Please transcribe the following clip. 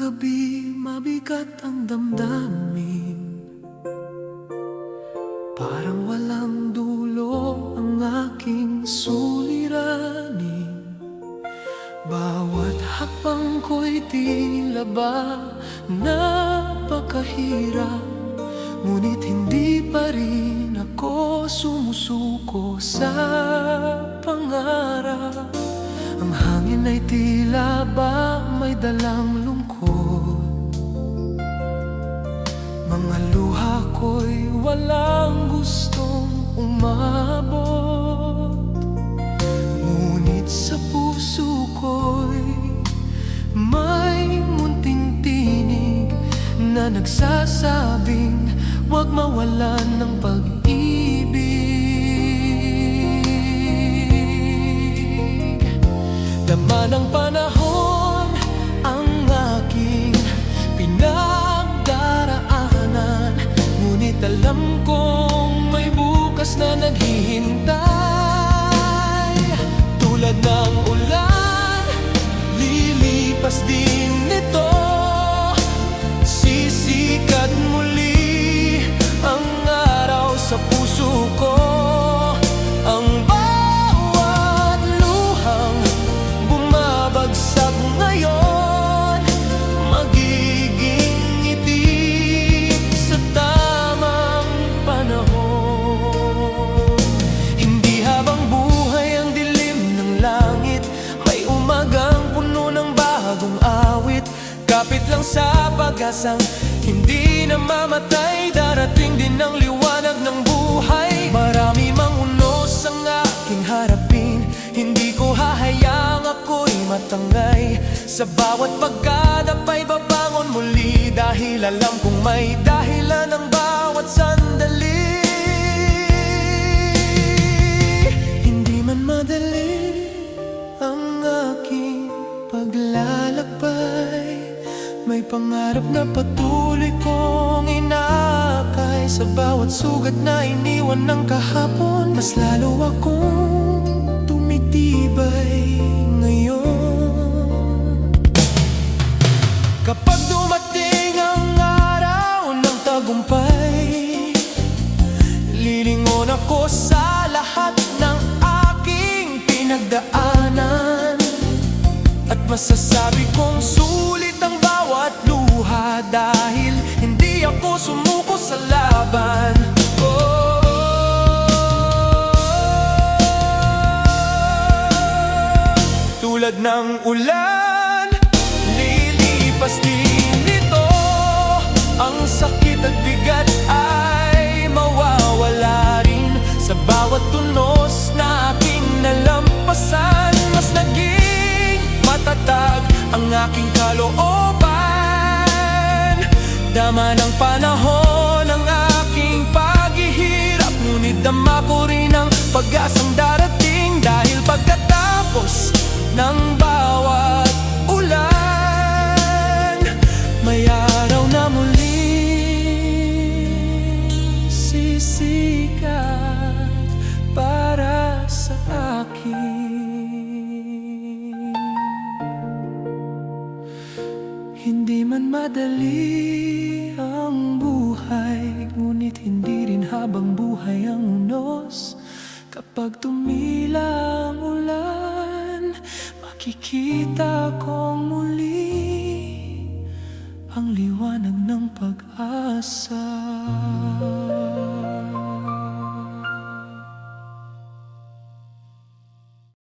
gabi, mabigat ang damdamin. Parang walang dulo ang aking suliranin. Bawat hakbang ko'y tila ba napakahirap, ngunit hindi pa rin ako sumusuko sa pangarap. Ang hangin ay tila ba may dalang lungkot. Mga luha ko'y walang gustong umabot, ngunit sa puso ko'y may munting tinig na nagsasabing huwag mawalan ng pag-ibig. Dama ng panahon ang aking pinagdaraanan, ngunit alam kong may bukas na naghihintay. Tulad ng ulan, lilipas din ito, sisikat muli ang araw sa puso ko. Ang bawat luhang bumabagsak ngayon, magiging ngiti sa tamang panahon. Hindi habang buhay ang dilim ng langit, may umagang puno ng bagong awit. Kapit lang sa pag-asang hindi na mamatay, darating din ang liwanag ng buhay. Marami mang unos ang aking harapin, hindi ko hahayaang ako'y matangay. Sa bawat pagkadapay babangon muli, dahil alam kong may dahilan ang bawat sandali. Hindi man madali ang aking paglalakbay, may pangarap na patuloy kong inakay. Sa bawat sugat na iniwan ng kahapon, mas lalo akong tumitibay ngayon. Kapag dumating ang araw ng tagumpay, lilingon ako sa lahat ng aking pinagdaanan, at masasabi kong sulit ang bawat luha, dahil hindi ako sumuko sa laban. Tulad ng ulan, lilipas din ito, ang sakit at bigat ay mawawala rin. Sa bawat tunos na aking nalampasan, mas naging matatag ang aking kalooban. Dama ng panahon ang aking paghihirap, ngunit dama ko rin ang pag-asang darating. Dahil pagkatapos ng bawat ulan, may araw na muli sisikat para sa akin. Hindi man madali ang buhay, ngunit hindi rin habang buhay ang unos. Kapag tumila ang ulan, makikita kong muli ang liwanag ng pag-asa.